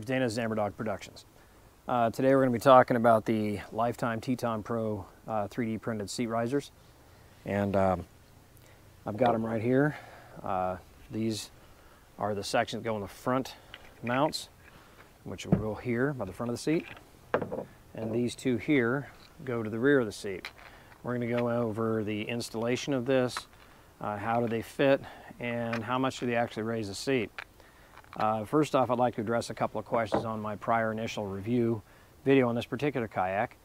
Dana's Zammerdog Productions. Today we're going to be talking about the Lifetime Teton Pro 3D printed seat risers. And I've got them right here. These are the sections that go in the front mounts, which will go here by the front of the seat. And these two here go to the rear of the seat. We're going to go over the installation of this, how do they fit, and how much do they actually raise the seat. First off, I'd like to address a couple of questions on my prior initial review video on this particular kayak.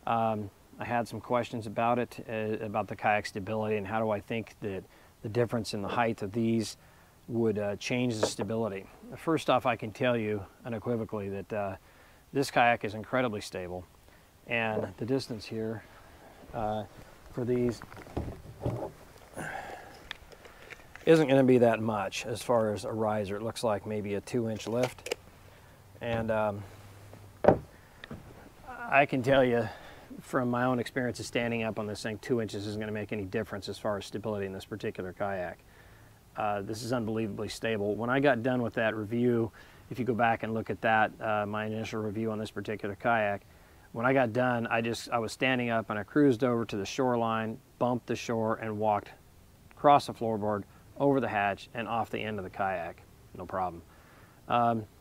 I had some questions about it, about the kayak stability, and how do I think that the difference in the height of these would change the stability. First off, I can tell you unequivocally that this kayak is incredibly stable, and the distance here for these isn't going to be that much as far as a riser. It looks like maybe a 2-inch lift, and I can tell you from my own experience of standing up on this thing, 2 inches isn't going to make any difference as far as stability in this particular kayak. This is unbelievably stable. When I got done with that review, if you go back and look at that, my initial review on this particular kayak, when I got done, I was standing up and I cruised over to the shoreline, bumped the shore, and walked across the floorboard, over the hatch, and off the end of the kayak. No problem.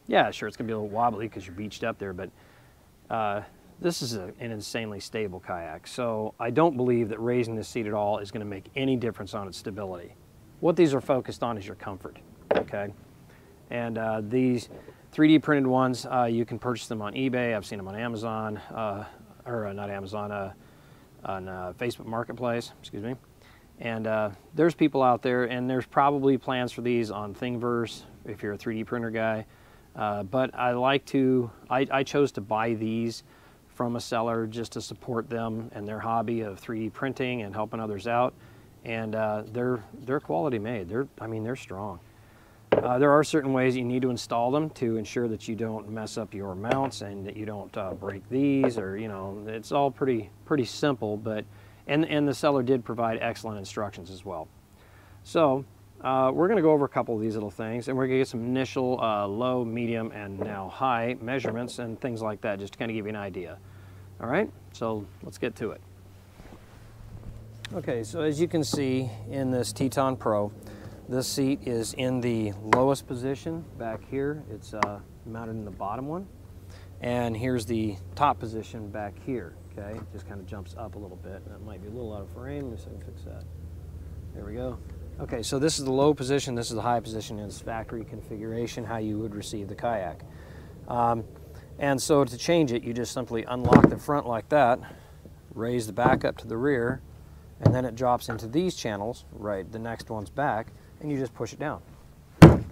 Yeah, sure, it's going to be a little wobbly because you're beached up there, but this is an insanely stable kayak. So I don't believe that raising the seat at all is going to make any difference on its stability. What these are focused on is your comfort, okay? And these 3D printed ones, you can purchase them on eBay. I've seen them on Amazon, or not Amazon, on Facebook Marketplace, excuse me. And there's people out there, and there's probably plans for these on Thingiverse if you're a 3D printer guy. But I chose to buy these from a seller just to support them and their hobby of 3D printing and helping others out. And they're quality made. They're strong. There are certain ways you need to install them to ensure that you don't mess up your mounts and that you don't break these, or it's all pretty simple. But and the seller did provide excellent instructions as well. So we're going to go over a couple of these little things, and we're going to get some initial low, medium, and now high measurements and things like that, just to kind of give you an idea. All right, so let's get to it. Okay, so as you can see in this Teton Pro, this seat is in the lowest position back here. It's mounted in the bottom one. And here's the top position back here, okay? It just kind of jumps up a little bit. That might be a little out of frame. Let me see if I can fix that. There we go. Okay, so this is the low position, this is the high position in its factory configuration, how you would receive the kayak. And so to change it, you just simply unlock the front like that, raise the back up to the rear, and then it drops into these channels, right, the next one's back, and you just push it down,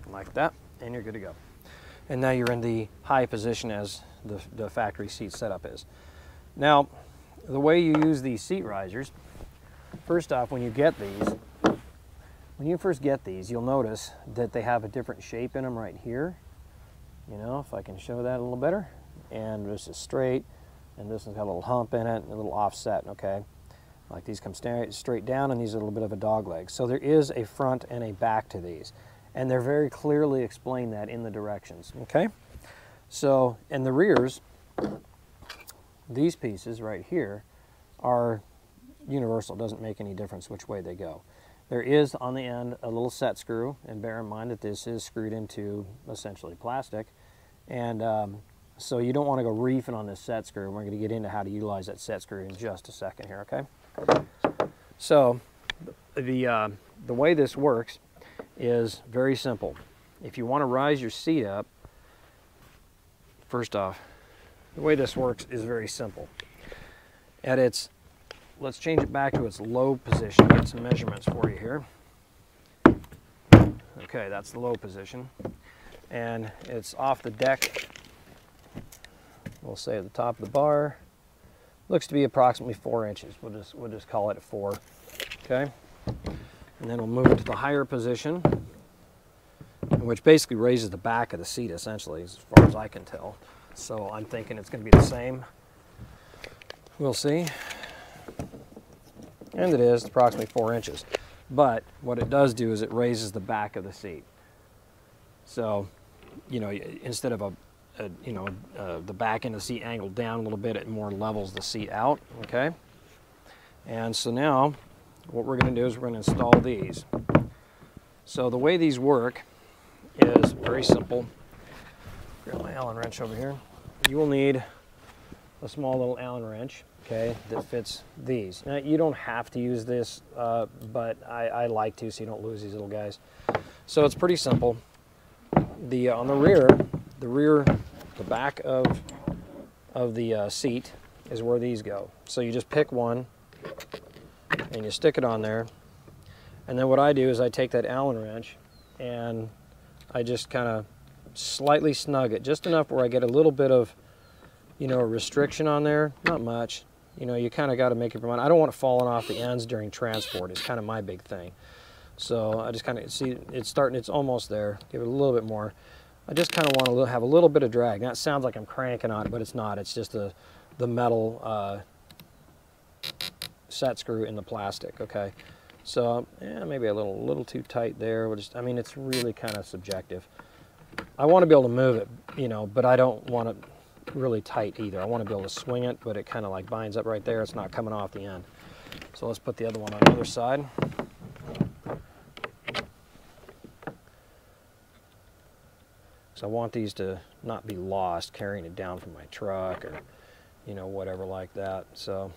like that, and you're good to go. And now you're in the high position as the factory seat setup is. Now, the way you use these seat risers, first off, when you first get these, you'll notice that they have a different shape in them right here. If I can show that a little better. And this is straight, and this one's got a little hump in it, and a little offset, okay? Like these come straight down, and these are a little bit of a dog leg. So there is a front and a back to these. And they're very clearly explained that in the directions, okay? So, in the rears, these pieces right here are universal. It doesn't make any difference which way they go. There is on the end a little set screw, and bear in mind that this is screwed into essentially plastic. And so you don't want to go reefing on this set screw. We're going to get into how to utilize that set screw in just a second here, okay? So the way this works is very simple. If you want to rise your seat up, first off, the way this works is very simple. Let's change it back to its low position. Get some measurements for you here. Okay, that's the low position. And it's off the deck, we'll say at the top of the bar. Looks to be approximately 4 inches. We'll just call it 4, okay? And then we'll move it to the higher position, which basically raises the back of the seat essentially, as far as I can tell. So I'm thinking it's going to be the same. We'll see. And it is approximately 4 inches. But what it does do is it raises the back of the seat. So, instead of the back end of the seat angled down a little bit. It more levels the seat out, okay? And so now what we're going to do is we're going to install these. So the way these work is very simple. Grab my Allen wrench over here. You will need a small little Allen wrench, okay, that fits these. Now, you don't have to use this, but I like to, so you don't lose these little guys. So it's pretty simple. On the rear, the back of the seat is where these go. So you just pick one and you stick it on there. And then what I do is I take that Allen wrench and I just kind of slightly snug it, just enough where I get a little bit of, a restriction on there. Not much. You kind of got to make up your mind. I don't want it falling off the ends during transport. It's kind of my big thing. So I just kind of see it's almost there. Give it a little bit more. I just kind of want to have a little bit of drag. Now it sounds like I'm cranking on it, but it's not. It's just the metal set screw in the plastic. Okay, so yeah, maybe a little too tight there. I mean, it's really kind of subjective. I want to be able to move it, but I don't want it really tight either. I want to be able to swing it, but it kind of like binds up right there. It's not coming off the end. So let's put the other one on the other side. So I want these to not be lost carrying it down from my truck or, whatever like that. So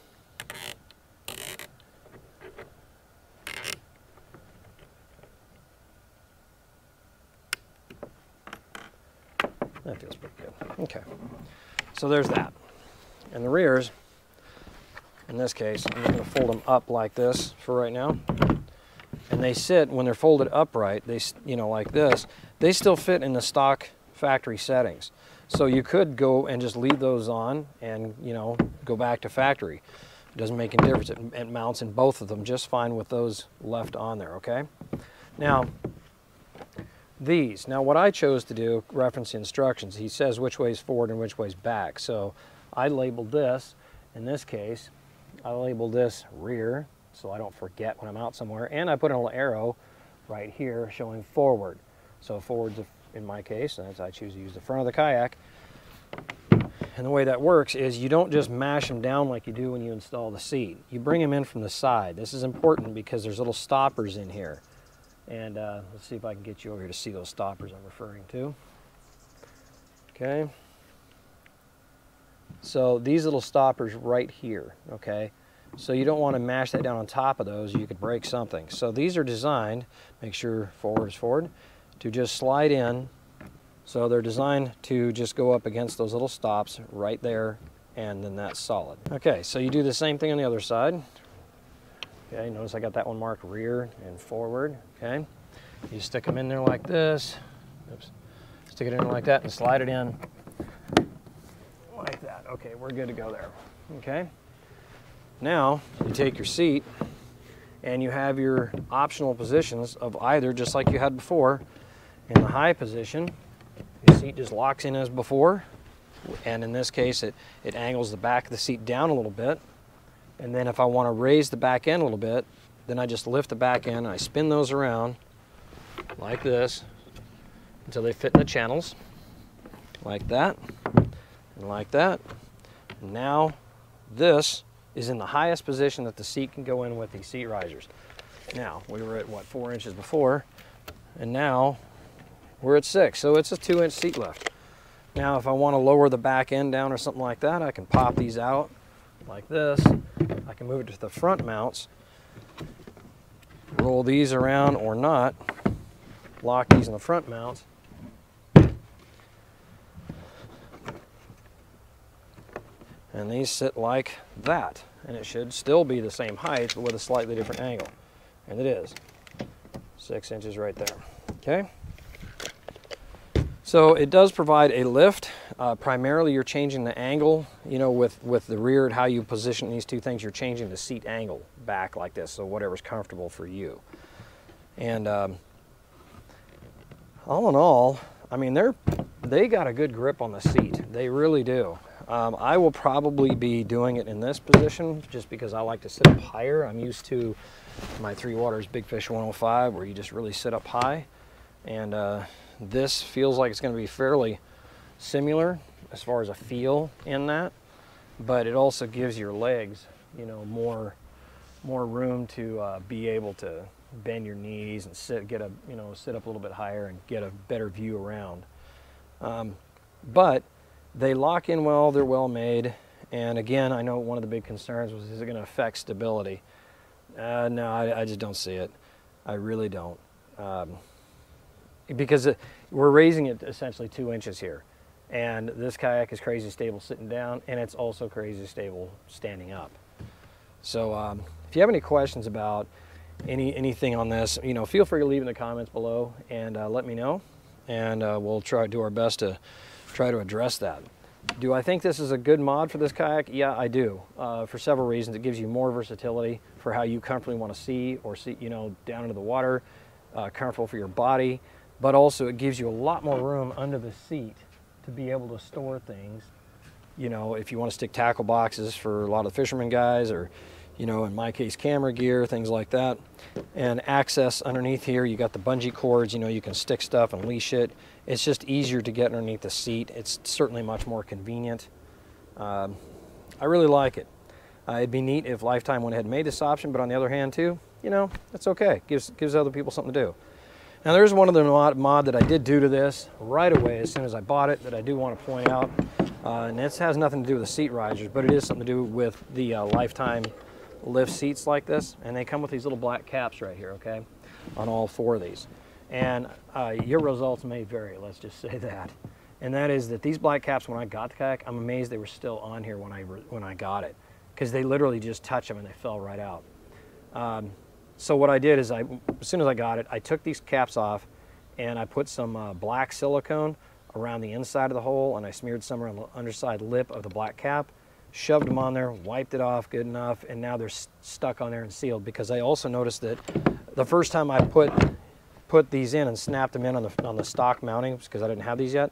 that feels pretty good. Okay, so there's that. And the rears, in this case, I'm going to fold them up like this for right now. And they sit, when they're folded upright, they, like this, they still fit in the stock factory settings. So you could go and just leave those on and, go back to factory. It doesn't make any difference. It mounts in both of them just fine with those left on there, okay? Now, now what I chose to do, reference the instructions, he says which way's forward and which way's back. So I labeled this, in this case, I labeled this rear, so I don't forget when I'm out somewhere, and I put a little arrow right here showing forward. So forward's, in my case, as I choose to use the front of the kayak. And the way that works is you don't just mash them down like you do when you install the seat. You bring them in from the side. This is important because there's little stoppers in here. And let's see if I can get you over here to see those stoppers I'm referring to. Okay. So these little stoppers right here, okay? So you don't want to mash that down on top of those. You could break something. So these are designed, make sure forward is forward, to just slide in. So they're designed to just go up against those little stops right there, and then that's solid. Okay, so you do the same thing on the other side. Okay, notice I got that one marked rear and forward, okay? You stick them in there like this. Oops. Stick it in like that and slide it in like that. Okay, we're good to go there, okay? Now, you take your seat and you have your optional positions of either, just like you had before, in the high position, the seat just locks in as before, and in this case it angles the back of the seat down a little bit. And then if I want to raise the back end a little bit, then I just lift the back end and I spin those around like this until they fit in the channels, like that, and like that. And now this is in the highest position that the seat can go in with these seat risers. Now, we were at, what, 4 inches before, and now we're at 6, so it's a 2-inch seat lift. Now, if I want to lower the back end down or something like that, I can pop these out like this. I can move it to the front mounts, roll these around or not, lock these in the front mounts, and these sit like that, and it should still be the same height but with a slightly different angle, and it is 6 inches right there. Okay, so it does provide a lift. Primarily you're changing the angle, with the rear and how you position these two things. You're changing the seat angle back like this, so whatever's comfortable for you. And all in all, I mean, they got a good grip on the seat. They really do. I will probably be doing it in this position just because I like to sit up higher. I'm used to my Three Waters Big Fish 105 where you just really sit up high. And this feels like it's going to be fairly similar as far as a feel in that, but it also gives your legs, you know, more room to be able to bend your knees and sit up a little bit higher and get a better view around. But they lock in well, they're well made, and again, I know one of the big concerns was, is it going to affect stability? No, I just don't see it. I really don't. Because we're raising it essentially 2 inches here. And this kayak is crazy stable sitting down, and it's also crazy stable standing up. So if you have any questions about anything on this, you know, feel free to leave in the comments below and let me know, and we'll try to do our best to try to address that. Do I think this is a good mod for this kayak? Yeah, I do, for several reasons. It gives you more versatility for how you comfortably want to see, you know, down into the water, comfortable for your body, but also it gives you a lot more room under the seat to be able to store things. You know, if you want to stick tackle boxes for a lot of fishermen guys, or, you know, in my case, camera gear, things like that. And access underneath here, you got the bungee cords, you know, you can stick stuff and leash it. It's just easier to get underneath the seat. It's certainly much more convenient. I really like it. It'd be neat if Lifetime went ahead and made this option, but on the other hand too, you know, it's okay. Gives other people something to do. Now there's one of the mod that I did do to this right away as soon as I bought it that I do want to point out. And this has nothing to do with the seat risers, but it is something to do with the Lifetime lift seats like this. And they come with these little black caps right here, okay, on all 4 of these. And your results may vary, let's just say that. And that is that these black caps, when I got the kayak, I'm amazed they were still on here when I got it, because they literally just touch them and they fell right out. So what I did is, as soon as I got it, I took these caps off and I put some black silicone around the inside of the hole, and I smeared some around the underside lip of the black cap, shoved them on there, wiped it off good enough, and now they're stuck on there and sealed. Because I also noticed that the first time I put these in and snapped them in on the stock mountings, because I didn't have these yet,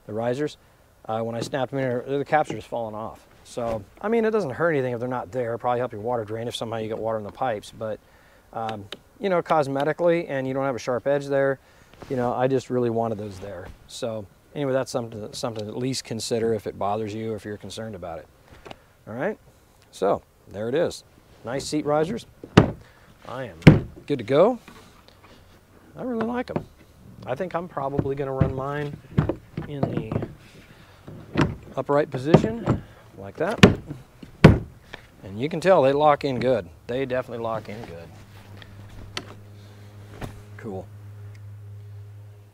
the risers, when I snapped them in, the caps are just falling off. So, I mean, it doesn't hurt anything if they're not there. It'll probably help your water drain if somehow you get water in the pipes, but you know, cosmetically, and you don't have a sharp edge there, you know, I just really wanted those there. So anyway, that's something to at least consider if it bothers you, if you're concerned about it. All right, so there it is. Nice seat risers. I am good to go. I really like them. I think I'm probably going to run mine in the upright position like that. And you can tell they lock in good. They definitely lock in good. Cool.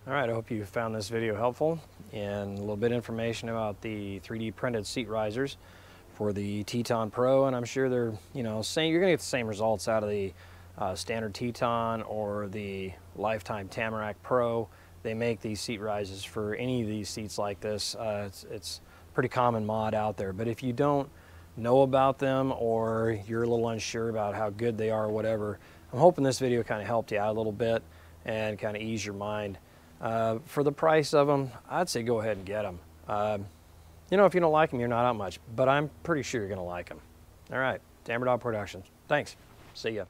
All right, I hope you found this video helpful and a little bit of information about the 3D printed seat risers for the Teton Pro, and I'm sure they're, you know, you're gonna get the same results out of the standard Teton or the Lifetime Tamarack Pro. They make these seat risers for any of these seats like this. It's a pretty common mod out there, but if you don't know about them, or you're a little unsure about how good they are or whatever, I'm hoping this video kind of helped you out a little bit and kind of ease your mind. For the price of them, I'd say go ahead and get them. You know, if you don't like them, you're not out much, but I'm pretty sure you're going to like them. All right, Tamarack Productions. Thanks. See ya.